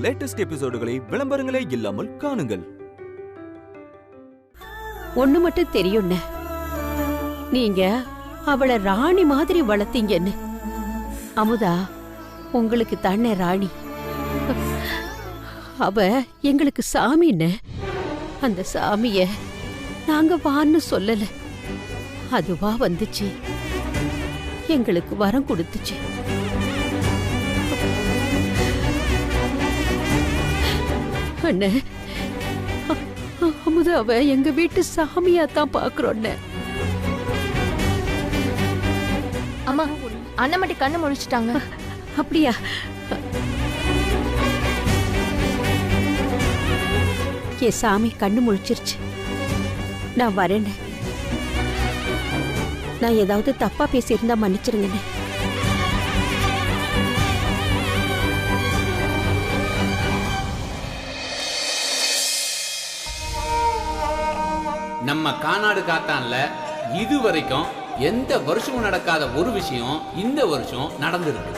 Latest எபிசோடுகளை விளம்பரங்களே இல்லாமல் காணுங்கள். ஒண்ணு மட்டும் தெரியும்னு, நீங்க அவளை ராணி மாதிரி வளர்த்தீங்கன்னு. அமுதா, உங்களுக்கு தானே ராணி. அவ எங்களுக்கு சாமின்னு. அந்த சாமிய நாங்க வான்னு சொல்லல, அதுவா வந்துச்சு, எங்களுக்கு வரம் கொடுத்துச்சு. அண்ணே, அமுதாவ எங்க வீட்டு சாமியா தான் பாக்குறோன்னு. அம்மா, அண்ணன் மட்டும் கண்ணு முழிச்சிட்டாங்க. அப்படியா? என் சாமி கண்ணு முழிச்சிருச்சு. நான் வரேன். நான் ஏதாவது தப்பா பேசியிருந்தா மன்னிச்சிருங்க. நம்ம கானாடு காத்தான்ல இதுவரைக்கும் எந்த வருஷமும் நடக்காத ஒரு விஷயம் இந்த வருஷம் நடந்திருக்கு.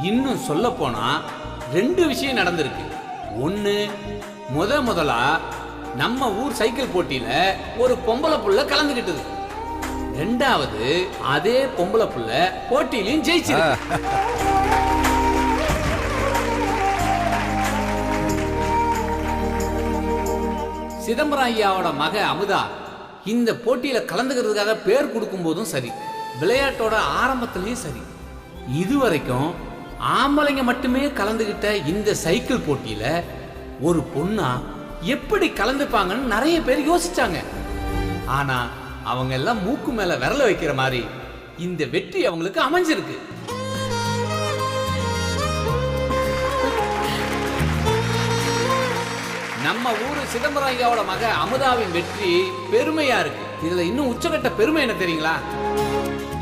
இன்னும் சொல்ல போனா 2 விஷயம் நடந்திருக்கு. ஒண்ணு, முதலா நம்ம ஊர் சைக்கிள் போட்டியில ஒரு பொம்பளை புள்ள கலந்துகிட்டது. 2வது, அதே பொம்பளை புள்ள போட்டியிலையும் ஜெயிச்சிருக்கு. சிதம்பரம் ஐயாவோட மக அமுதா இந்த போட்டியில கலந்துக்கிறதுக்காக பேர் கொடுக்கும் போதும் சரி, விளையாட்டோட ஆரம்பத்திலையும் சரி, இதுவரைக்கும் ஆம்பளைங்க மட்டுமே கலந்துகிட்ட இந்த சைக்கிள் போட்டியில ஒரு பொண்ணா எப்படி கலந்துப்பாங்கன்னு நிறைய பேர் யோசிச்சாங்க. ஆனா அவங்க எல்லாம் மூக்கு மேல விரல வைக்கிற மாதிரி இந்த வெற்றி அவங்களுக்கு அமைஞ்சிருக்கு. நம்ம ஊரு சிதம்பரம் ஐயாவோட மக அமுதாவின் வெற்றி பெருமையா இருக்கு. இதுல இன்னும் உச்சகட்ட பெருமை என்ன தெரியுங்களா?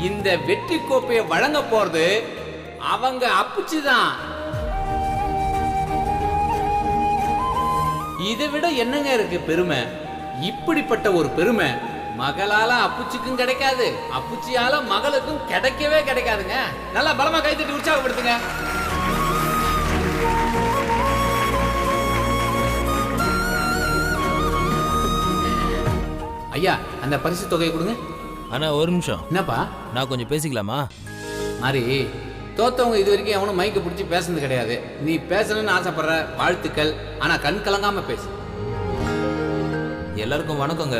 இந்த வெற்றி கோப்பையை வழங்க போறது அவங்க அப்புச்சிதான். இதை விட என்னங்க இருக்கு பெருமை? இப்படிப்பட்ட ஒரு பெருமை மகளால அப்புச்சிக்கும் கிடைக்காது, அப்புச்சியால மகளுக்கும் கிடைக்கவே கிடைக்காதுங்க. நல்லா பலமா கைத்தட்டி உற்சாகப்படுத்துங்க. ஐயா, அந்த பரிசு தொகையை கொடுங்க. அண்ணா ஒரு நிமிஷம். என்னப்பா? நான் கொஞ்சம் பேசிக்கலாமா? மாறி, தோத்தவங்க இது வரைக்கும் எவனும் மைக்க பிடிச்சி பேசுனது கிடையாது. நீ பேசணும்னு ஆசைப்படுற, வாழ்த்துக்கள். ஆனா கண் கலங்காம பேசு. எல்லாருக்கும் வணக்கங்க.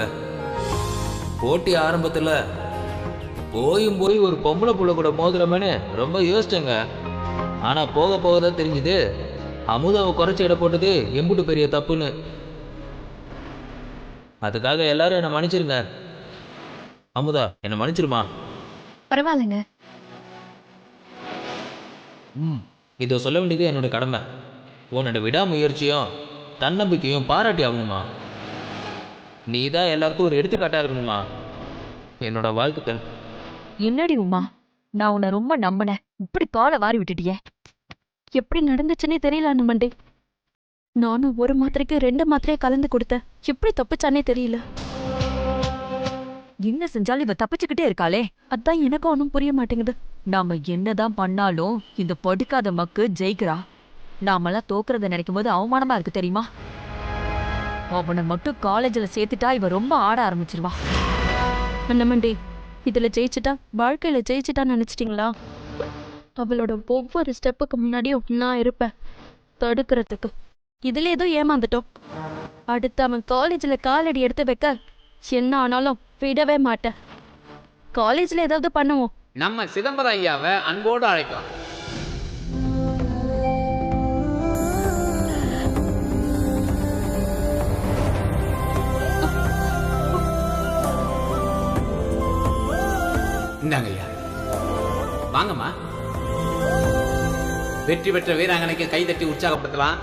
போட்டி ஆரம்பத்தில் போய் ஒரு பொம்பளை புள்ள கூட மோதுறமேனு ரொம்ப யோசிச்சேங்க. ஆனால் போக போக தான் தெரிஞ்சுது அமுதாவை குறைச்சி இட போட்டது எம்புட்டு பெரிய தப்புன்னு. அதுக்காக எல்லாரும் என்னை மன்னிச்சிருங்க. அமுதா, என்னை மன்னிச்சிருமா? பரவாயில்லைங்க. இதை சொல்ல வேண்டியது என்னோட கடமை. உன்னோட விடாமுயற்சியும் தன்னம்பிக்கையும் பாராட்டி ஆகணுமா. நீ தான் எல்லாருக்கும் ஒரு எடுத்துக்காட்டாக இருக்கணுமா. என்னோட வாழ்த்துக்கள். என்னடி உமா, நான் உன்னை ரொம்ப நம்பினேன், இப்படி காலை வாரி விட்டுட்டியே. எப்படி நடந்துச்சுன்னே தெரியல அண்ணமண்டே. நானும் ஒரு மாத்திரைக்கு 2 மாத்திரையை கலந்து கொடுத்தேன். எப்படி தப்பிச்சானே தெரியல. என்ன செஞ்சாலும் இவ தப்பிச்சுக்கிட்டே இருக்காளே, அதான் எனக்கும் ஒன்றும் புரிய மாட்டேங்குது. நாம என்னதான் பண்ணாலும் இந்த படுக்காத மக்கு ஜெயிக்கிறா. நாமெல்லாம் தோக்குறத நினைக்கும் போது அவமானமா இருக்கு தெரியுமா. அவனை மட்டும் காலேஜில் சேர்த்துட்டா இவ ரொம்ப ஆட ஆரம்பிச்சிருவா. அண்ணமண்டே, இதுல ஜெயிச்சுட்டா வாழ்க்கையில ஜெயிச்சுட்டா நினைச்சிட்டீங்களா? அவளோட ஒவ்வொரு ஸ்டெப்புக்கு முன்னாடியும் நான் இருப்பேன் தடுக்கிறதுக்கு. இதுல ஏதோ ஏமாந்துட்டோம். அடுத்து அவன் காலேஜில் காலடி எடுத்து வைக்க என்ன ஆனாலும் விடவே மாட்டேன். காலேஜில் ஏதாவது பண்ணுவோம். நம்ம சிதம்பரம் ஐயாவை அன்போடு அழைக்கலாம். இந்தாங்க ஐயா, வாங்கம்மா. வெற்றி பெற்ற வீராங்கனைக்கு கைதட்டி உற்சாகப்படுத்தலாம்.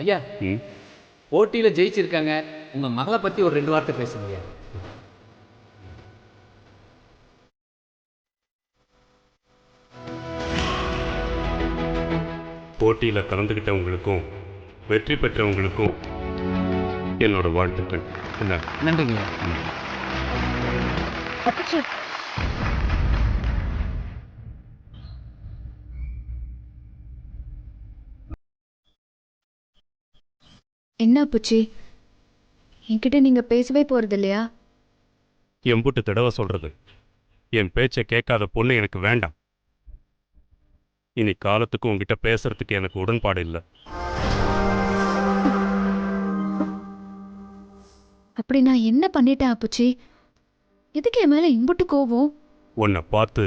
ஐயா ம் போட்டியில் ஜெயிச்சிருக்காங்க, உங்கள் மகளை பற்றி ஒரு 2 வார்த்தை பேசுங்க ஐயா. போட்டியில் கலந்துக்கிட்டவங்களுக்கும் வெற்றி பெற்றவங்களுக்கும் என்னோட வாழ்த்துக்கள். என்ன நன்றிங்க ஐயா. என்ன புச்சி, என்கிட்ட நீங்க பேசவே போறது இல்லையா? எம்புட்டு தடவை சொல்றது, என் பேச்சை கேட்காத பொண்ணு எனக்கு வேண்டாம். இனி காலத்துக்கு உங்ககிட்ட பேசுறதுக்கு எனக்கு உடன்பாடு இல்லை. அப்படி நான் என்ன பண்ணிட்டேன் அப்புச்சி? எதுக்கு என் மேல இம்புட்டு கோவம்? உன்னை பார்த்து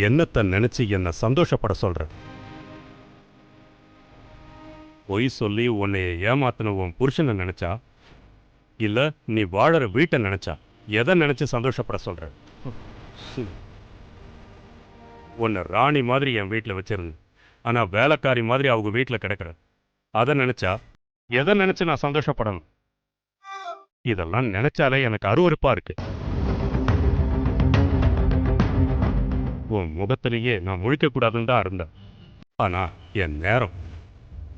என்னத்தை நினைச்சு என்னை சந்தோஷப்பட சொல்ற? பொய் சொல்லி உன்னைய ஏமாத்தின உன் புருஷனை நினைச்சா, இல்ல நீ வாழற வீட்டை நினைச்சா, எதை நினைச்சு சந்தோஷப்பட சொல்ற? உன்னை ராணி மாதிரி என் வீட்டில் வச்சிருந்து, ஆனா வேலைக்காரி மாதிரி அவங்க வீட்டில் கிடக்குற, அதை நினைச்சா எதை நினைச்சு நான் சந்தோஷப்படணும்? இதெல்லாம் நினைச்சாலே எனக்கு அருவருப்பா இருக்கு. உன் முகத்திலேயே நான் முழிக்கக்கூடாதுன்னு தான் இருந்தேன். ஆனா என் நேரம்,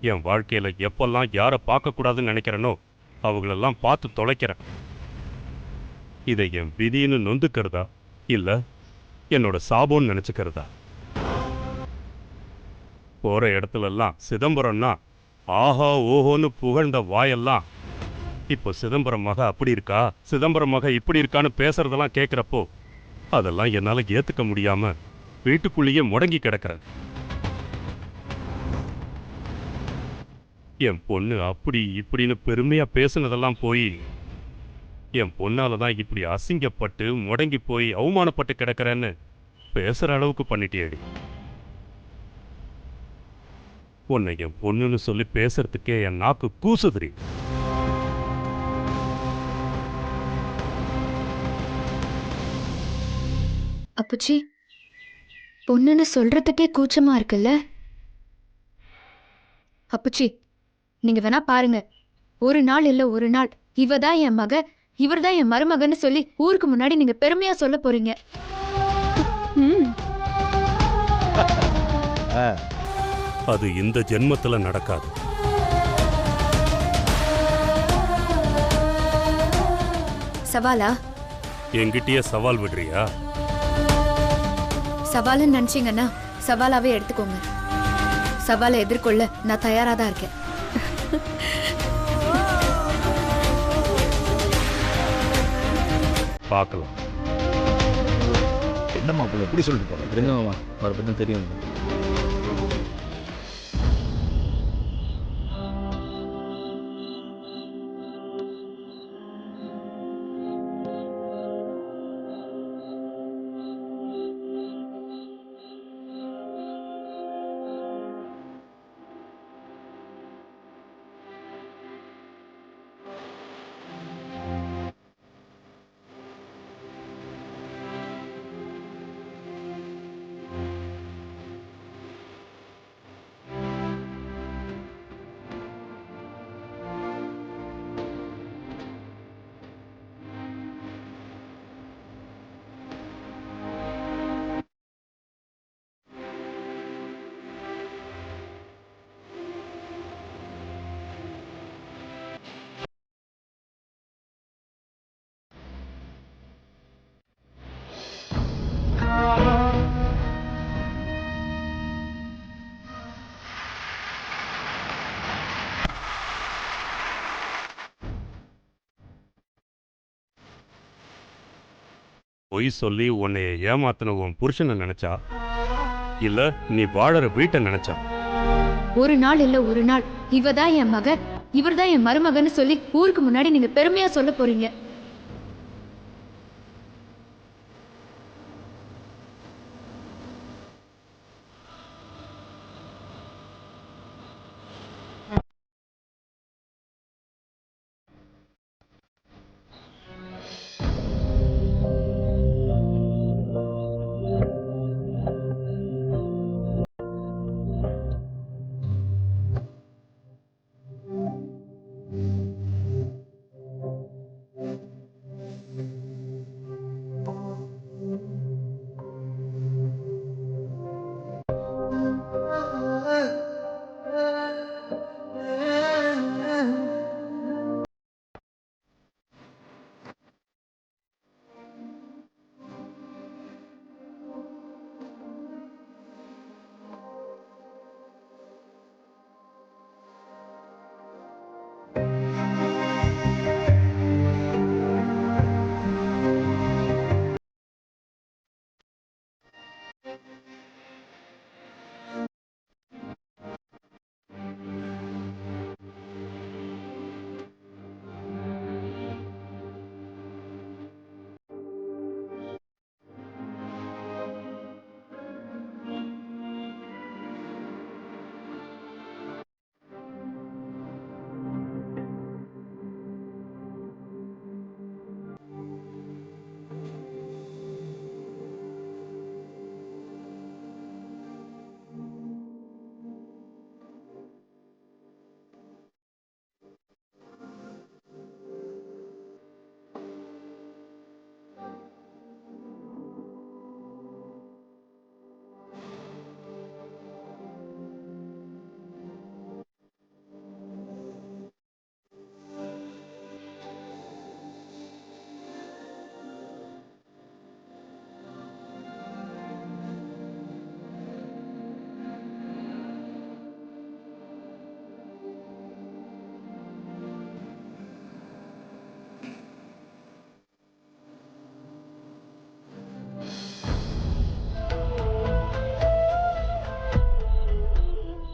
என் வாழ்க்கையில எப்பெல்லாம் யாரை பார்க்கக்கூடாதுன்னு நினைக்கிறேனோ அவங்களெல்லாம் பார்த்து தொலைக்கிறேன். இதை என் விதின்னு நொந்துக்கிறதா இல்ல என்னோட சாபம்னு நினைச்சுக்கிறதா? போற இடத்துலெல்லாம் சிதம்பரம்னா ஆஹா ஓஹோன்னு புகழ்ந்த வாயெல்லாம் இப்போ சிதம்பரம் மக அப்படி இருக்கா, சிதம்பரம் மக இப்படி இருக்கான்னு பேசுறதெல்லாம் கேட்குறப்போ அதெல்லாம் என்னால் ஏற்றுக்க முடியாம வீட்டுக்குள்ளேயே முடங்கி கிடக்கிறேன். என் பொண்ணு அப்படி இப்படின்னு பெருமையா பேசுனதெல்லாம் போய் என் பொண்ணால தான் இப்படி அசிங்கப்பட்டு முடங்கி போய் அவமானப்பட்டு கிடக்கிறேன்னு பேசுற அளவுக்கு பண்ணிட்டேடி. உன்னை என் பொண்ணுன்னு சொல்லி பேசுறதுக்கே என் நாக்கு கூசுதுரி. அப்புச்சி, பொண்ணுன்னு சொல்றதுக்கே கூச்சமா இருக்குல்ல? அப்புச்சி, நீங்க வேணா பாருங்க, ஒரு நாள் இல்ல ஒரு நாள் இவ தான் என் மக, இவர் தான் என் மருமகன்னு சொல்லி ஊருக்கு முன்னாடி நீங்க பெருமையா சொல்ல போறீங்க. அது இந்த ஜென்மத்துல நடக்காது. சவாலா? என்கிட்டயே சவால் விடுறியா? சவாலுன்னு நினைச்சீங்கன்னா சவாலாவே எடுத்துக்கோங்க. சவாலை எதிர்கொள்ள நான் தயாரா தான் இருக்கேன். பார்க்கலாம். என்னம்மா எப்படி சொல்லிட்டு போகிறேன்? தெரியுமாம்மா, அவரை பற்றி தெரியும். பொய் சொல்லி உன்னைய ஏமாத்தின உன் புருஷனை நினைச்சா, இல்ல நீ வாழற வீட்டை நினைச்சா? ஒரு நாள் இல்ல ஒரு நாள் இவ தான் என் மக, இவர் தான் என் மருமகன்னு சொல்லி ஊருக்கு முன்னாடி நீங்க பெருமையா சொல்ல போறீங்க.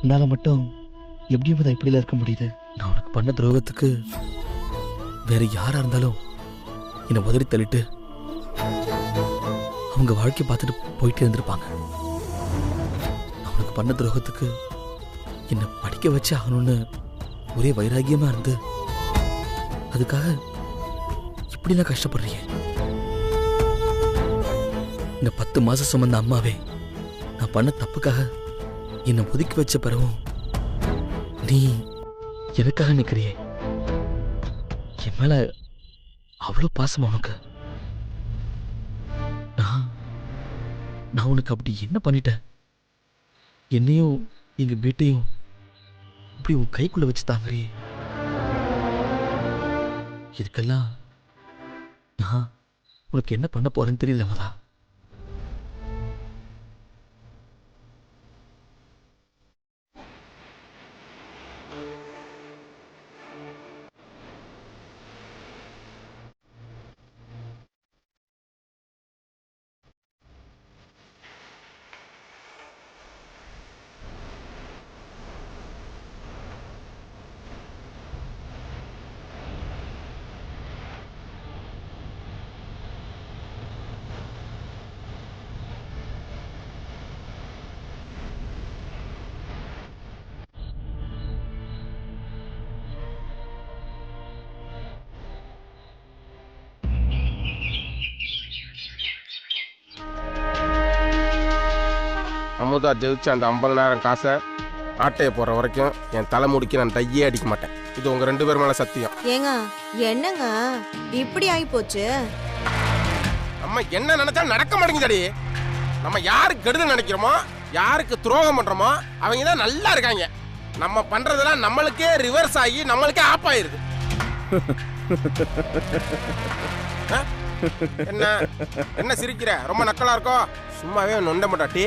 உன்னால மட்டும் எப்படி அமுதா இப்படிலாம் இருக்க முடியுது? நான் உனக்கு பண்ண துரோகத்துக்கு வேற யாரா இருந்தாலும் என்னை உதறி தள்ளிட்டு அவங்க வாழ்க்கையை பார்த்துட்டு போயிட்டே இருந்திருப்பாங்க. நான் உனக்கு பண்ண துரோகத்துக்கு என்னை படிக்க வச்சு ஆகணும்னு ஒரே வைராகியமா இருந்து அதுக்காக இப்படிலாம் கஷ்டப்படுறீங்க. இந்த 10 மாசம் சுமந்த அம்மாவே நான் பண்ண தப்புக்காக என்னை ஒதுக்கி வச்ச பிறகும் நீ எனக்காக நிற்கிறியே. என் மேல அவ்வளோ பாசமா உனக்கு. நான் உனக்கு அப்படி என்ன பண்ணிட்டேன்? என்னையும் எங்க வீட்டையும் இப்படி உன் கைக்குள்ள வச்சு தாங்கறியே. இதுக்கெல்லாம் நான் உனக்கு என்ன பண்ண போறேன்னு தெரியல மதா. அமுதா ஜெயிச்சு அந்த 50,000 காசை ஆட்டையை போடுற வரைக்கும் என் தலைமுடிக்கு நான் டையே அடிக்க மாட்டேன். இது உங்க 2 பேர் மேல சத்தியம். ஏங்க என்னங்க இப்படி ஆகி போச்சு? நம்ம என்ன நினைச்சா நடக்க மாட்டேங்குதடி. நம்ம யாருக்கு கெடுதல் நினைக்கிறோமோ, யாருக்கு துரோகம் பண்றோமோ அவங்க தான் நல்லா இருக்காங்க. நம்ம பண்றதெல்லாம் நம்மளுக்கே ரிவர்ஸ் ஆகி நம்மளுக்கே ஆப் ஆயிருது. என்ன என்ன சிரிக்கிற? ரொம்ப நக்கலா இருக்கோ? சும்மாவே நொண்ட மாட்டாட்டி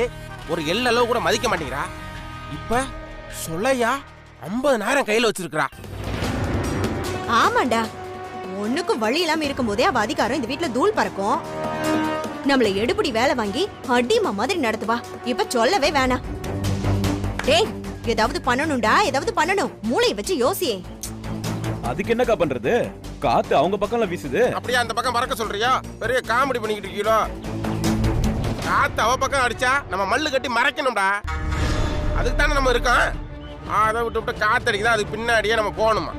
ஒரு எல்லளவு கூட மதிக்க மாட்டேங்கிறா. இப்ப சொல்லையா 50,000 கையில வச்சிருக்கா. ஆமாண்டா, ஒண்ணுக்கும் வழி இல்லாம இருக்கும் போதே அவ அதிகாரம் இந்த வீட்டுல தூள் பறக்கும். நம்மள எடுபடி வேலை வாங்கி அடிமா மாதிரி நடத்துவா. இப்ப சொல்லவே வேணாம். டேய், ஏதாவது பண்ணணும்டா, ஏதாவது பண்ணணும். மூளையை வச்சு யோசியே. அதுக்கு என்னக்கா பண்றது? காத்து அவங்க பக்கம்ல வீசுது. அப்படியே அந்த பக்கம் பறக்க சொல்றியா? பெரிய காமெடி பண்ணிக்கிட்டு இருக்கீங்களோ? காத்து அவ பக்கம் அடிச்சா நம்ம மல்லு கட்டி மறைக்கணும்டா. அதுக்கு தானே நம்ம இருக்கோம். அதை விட்டு காத்து அடிக்குதா, அதுக்கு பின்னாடியே நம்ம போகணுமா?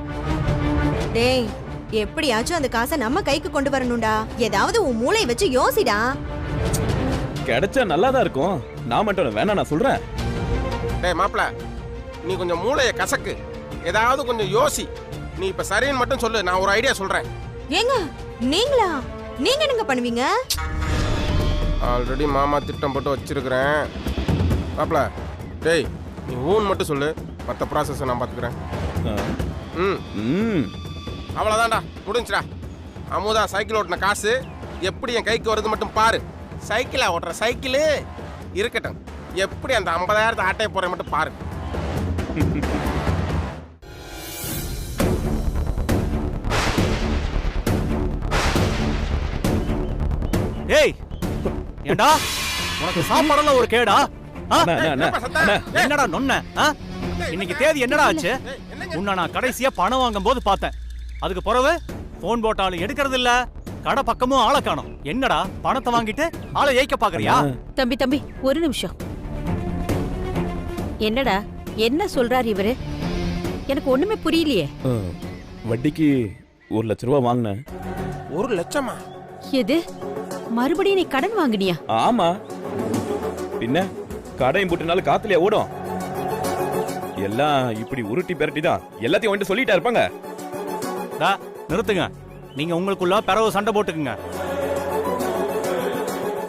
டேய், எப்படியாச்சும் அந்த காசை நம்ம கைக்கு கொண்டு வரணும்டா. ஏதாவது உன் மூளையை வச்சு யோசிடா. கிடைச்சா நல்லாதான் இருக்கும். நான் மட்டும் வேணா நான் சொல்றேன். டேய் மாப்ள, நீ கொஞ்சம் மூளையை கசக்கு, ஏதாவது கொஞ்சம் யோசி. நீ இப்ப சரின்னு மட்டும் சொல்லு, நான் ஒரு ஐடியா சொல்றேன். ஏங்க நீங்களா? நீங்க என்னங்க பண்ணுவீங்க? ஆல்ரெடி மாமா திட்டம் போட்டு வச்சிருக்கிறேன் மாப்ள. டேய், நீ ஊன் மட்டும் சொல்லு, மற்ற ப்ராசஸ் நான் பார்த்துக்கிறேன். அவ்வளோதான்டா, முடிஞ்சுடா. அமுதா சைக்கிள் ஓட்டின காசு எப்படி என் கைக்கு வருது மட்டும் பாரு. சைக்கிளா ஓட்டுற சைக்கிளு இருக்கட்டும், எப்படி அந்த 50,000 ஆட்டையை போற மட்டும் பாரு. ஏய், ஏண்டா உனக்கு சாப்பாடெல்லாம் ஒரு கேடா? என்னடா நொன்ன? இன்னைக்கு தேதி என்னடா ஆச்சு? உன்னை நான் கடைசியா பணம் வாங்கும் போது பார்த்தேன். அதுக்கு பிறகு போன் போட்டாலும் எடுக்கிறது இல்ல, கடை பக்கமும் ஆளை காணோம். என்னடா பணத்தை வாங்கிட்டு ஆளை ஏய்க்க பாக்குறியா? தம்பி ஒரு நிமிஷம். என்னடா என்ன சொல்றாரு இவரு? எனக்கு ஒண்ணுமே புரியலையே. வட்டிக்கு 1,00,000 ரூபாய் வாங்கினேன். 1 லட்சமா? எது, மறுபடியும் நீ கடன் வாங்குனியா? ஆமா, பின்ன கடையும் போட்டுனாலும் காத்துலயே ஓடும். எல்லாம் இப்படி உருட்டி பெரட்டி தான் எல்லாத்தையும் வந்துட்டு சொல்லிட்டா இருப்பாங்க. நிறுத்துங்க. நீங்க உங்களுக்குள்ள பிறகு சண்டை போட்டுக்குங்க.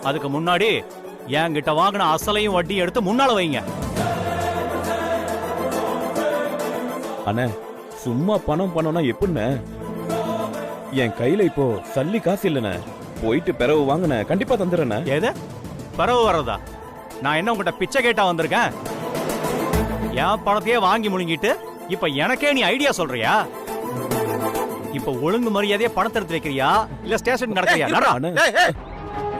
அதுக்கு முன்னாடி என்கிட்ட வாங்கின அசலையும் வட்டியும் எடுத்து முன்னால வைங்க. அண்ணே, சும்மா பணம் பண்ணோம்னா எப்படின்னு? என் கையில இப்போ சல்லி காசு இல்லைண்ணே. போயிட்டு பிறகு வாங்கின கண்டிப்பா தந்துடுறேண்ணே. எது பிறகு வர்றதா? நான் என்ன உங்ககிட்ட பிச்சை கேட்டா வந்திருக்கேன்? என் பணத்தையே வாங்கி முழுங்கிட்டு இப்ப எனக்கே நீ ஐடியா சொல்றியா? இப்ப ஒழுங்கு மரியாதையா பணத்தை எடுத்து வைக்கிறியா இல்ல ஸ்டேஷன் நடக்கிறியா?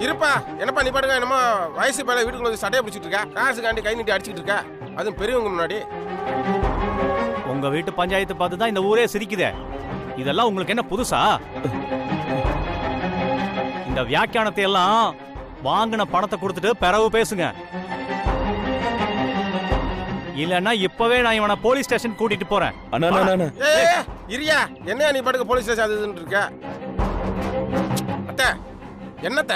இருப்பா, என்னப்பா நீ பாட்டுங்க என்னமோ வயசு பேல வீட்டுக்குள்ள சட்டையை பிடிச்சிட்டு இருக்கா, காசு காண்டி கை நீட்டி அடிச்சுட்டு இருக்கா, அதுவும் பெரியவங்க முன்னாடி. உங்க வீட்டு பஞ்சாயத்து பார்த்து தான் இந்த ஊரே சிரிக்குதே. இதெல்லாம் உங்களுக்கு என்ன புதுசா? இந்த வியாக்கியானத்தை எல்லாம் வாங்கின பணத்தை கொடுத்துட்டு பிறகு பேசுங்க. இல்லன்னா இப்பவே நான் இவனை போலீஸ் ஸ்டேஷன் கூட்டிட்டு போறேன். இரியா, என்ன நீ பாட்டுக்கு போலீஸ் ஸ்டேஷன் அதுன்னு இருக்க? அத்தை, என்னத்த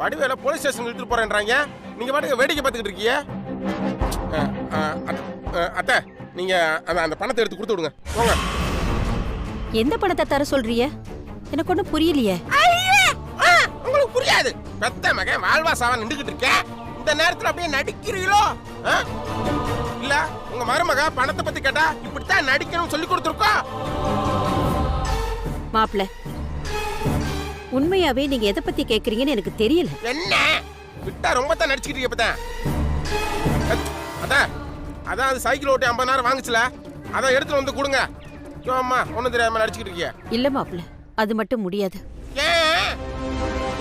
வடிவேல போலீஸ் ஸ்டேஷன் இழுத்துட்டு போறேன்றாங்க, நீங்க பாட்டுக்கு வேடிக்கை பார்த்துக்கிட்டு இருக்கீங்க. அத்தை, நீங்க அந்த பணத்தை எடுத்து கொடுத்து விடுங்க, போங்க. எந்த பணத்தை தர சொல்றீங்க? எனக்கு ஒன்றும் புரியலையே. உங்களுக்கு புரியாது. பெத்த மகன் வாழ்வா சாவா நின்றுகிட்டு இருக்கேன், இந்த நேரத்துல அப்படியே நடிக்கிறீங்களோ? இல்ல உங்க மருமக பணத்தை பத்தி கேட்டா இப்படித்தான் நடிக்கணும் சொல்லி கொடுத்துருக்கோம். மாப்பிள்ள, உண்மையாவே நீங்க எதை பத்தி கேக்குறீங்கன்னு எனக்கு தெரியல. என்ன விட்டா ரொம்ப தான் நடிச்சுக்கிட்டு இப்பதான். அதான் அது சைக்கிள் ஓட்டி 50,000 வாங்குச்சுல, அதான் எடுத்துட்டு வந்து கொடுங்க. அம்மா ஒன்னும் தெரியாம நடிச்சுக்கிட்டு இருக்கிய. இல்ல மாப்பிள்ள, அது மட்டும் முடியாது. ஏன்?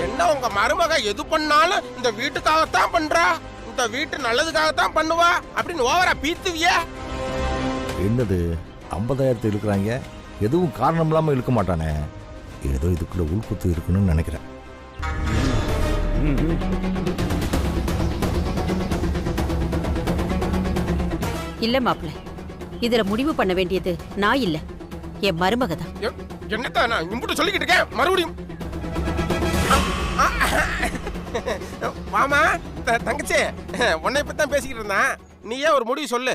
என்ன உங்க மருமக எது பண்ணாலும் இந்த வீட்டுக்காகத்தான் பண்றா, இந்த வீட்டு நல்லதுக்காகத்தான் பண்ணுவா அப்படின்னு ஓவரா பீத்துவிய. என்னது 50,000 இழுக்கிறாங்க, எதுவும் காரணம் இல்லாம இழுக்க மாட்டானே, ஏதோ இதுக்குள்ள உள்குத்து இருக்குன்னு நினைக்கிறேன். இல்ல மாப்பிள்ள, இதுல முடிவு பண்ண வேண்டியது நான் இல்ல, என் மருமக தான். என்னத்தான் நான் இம்புட்டு சொல்லிக்கிட்டு இருக்கேன் மறுபடியும்? மாமா தங்கச்சி, உன்னை பத்தி தான் பேசிக்கிட்டு இருந்தான், நீயே ஒரு முடிவு சொல்லு.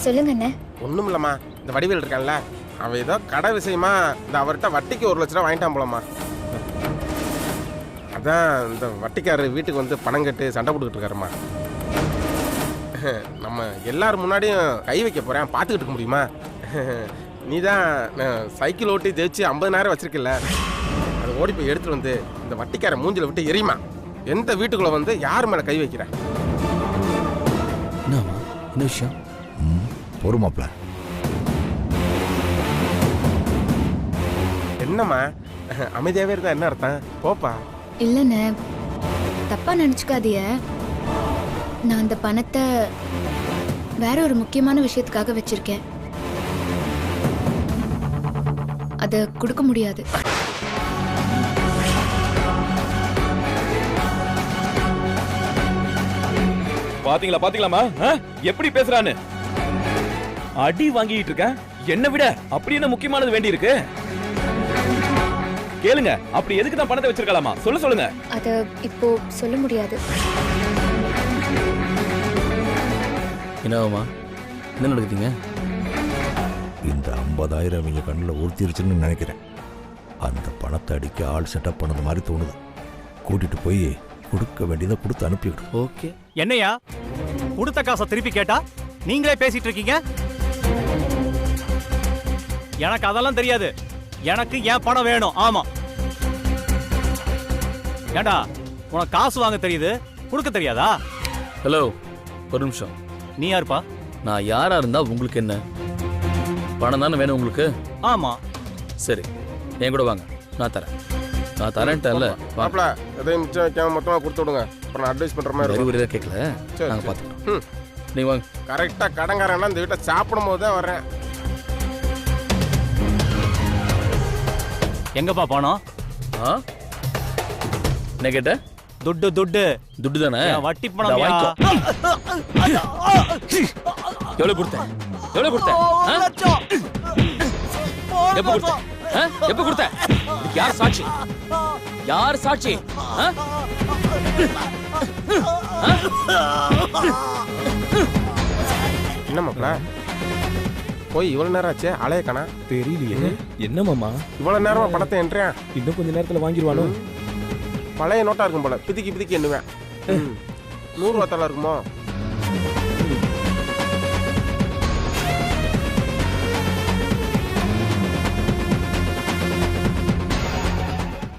சொல்லுங்க அண்ணே. ஒண்ணும் இல்லம்மா, இந்த வடிவேல் இருக்கான்ல, அவன் ஏதோ கடை விஷயமா இந்த அவர்கிட்ட வட்டிக்கு 1 லட்ச ரூபா வாங்கிட்டான் போலம்மா. அதான் இந்த வட்டிக்காரர் வீட்டுக்கு வந்து பணம் கட்டு சண்டை போட்டுக்கிட்டு இருக்காருமா. நம்ம எல்லாரும் முன்னாடியும் கை வைக்க போறேன், பார்த்துக்கிட்டு இருக்க முடியுமா? நீ தான் சைக்கிள் ஓட்டி ஜெயிச்சு 50,000 வச்சிருக்கல, அதை ஓடி போய் எடுத்துட்டு வந்து இந்த வட்டிக்கார மூஞ்சில விட்டு எரியுமா. எந்த வீட்டுக்குள்ள வந்து யார் மேல கை வைக்கிற? என்ன விஷயம்? பொறுமாப்ல. என்னம்மா அமைதியாவே இருந்தா என்ன அர்த்தம்? போப்பா. இல்லண்ணே, தப்பா நினைச்சுக்காதீங்க. நான் அந்த பணத்தை வேற ஒரு முக்கியமான விஷயத்துக்காக வச்சிருக்கேன், அதை கொடுக்க முடியாது. பாத்தீங்களாமா எப்படி பேசுறான்னு? அடி வாங்கிட்டு இருக்க, என்ன விட அப்படி என்ன முக்கியமானது வேண்டி இருக்கு? கேளுங்க, அப்படி எதுக்கு தான் பணத்தை வச்சிருக்கலாமா? சொல்லுங்க. அத இப்போ சொல்ல முடியாது. என்னவாமா, என்ன நடக்குதுங்க? இந்த 50,000 இவங்க கண்ணில் ஊர்த்திருச்சுன்னு நினைக்கிறேன். அந்த பணத்தை அடிக்க ஆள் செட்டப் பண்ணது மாதிரி தோணுது. கூட்டிட்டு போய் கொடுக்க வேண்டியதை கொடுத்து அனுப்பிவிடும். ஓகே. என்னையா கொடுத்த காசை திருப்பி கேட்டா நீங்களே பேசிட்டு இருக்கீங்க? எனக்கு அதெல்லாம் தெரியாது, எனக்கு என் பணம் வேணும். ஆமா, ஏண்டா உனக்கு காசு வாங்க தெரியுது, கொடுக்க தெரியாதா? ஹலோ, ஒரு நிமிஷம். நீ யாருப்பா? நான் யாரா இருந்தா உங்களுக்கு என்ன? பணம் தானே வேணும் உங்களுக்கு? ஆமா. சரி, என் கூட வாங்க, நான் தரேன்ட்டேன்ல. மாப்ள, எதையும் மிச்சம் வைக்காம மொத்தமா கொடுத்து விடுங்க, அப்புறம் நான் அட்வைஸ் பண்ற மாதிரி இருக்கும். வெறும் கேட்கல, நாங்க பாத்துக்கிறோம். நீ வாங்க. கரெக்டா கடங்காரன் இந்த வீட்டை சாப்பிடும் போது தான் வர்றேன். எங்கப்பா பணம்? என்ன கேட்ட? துட்டு தானே, வட்டி பணம். எவ்வளவு கொடுத்தேன்? எப்ப கொடுத்த? யார் சாட்சி? என்ன மாப்ள, போய் இவ்வளவு நேரம் ஆச்சு, அலைய காணா? தெரியலையே. என்ன மாமா இவ்வளவு நேரமா பணத்தை என்றேன்? இன்னும் கொஞ்ச நேரத்துல வாங்கிடுவானோ? பழைய நோட்டா இருக்கும் போல, பிதிக்கி எண்ணுவேன். 100 ரூபா தலை இருக்குமோ?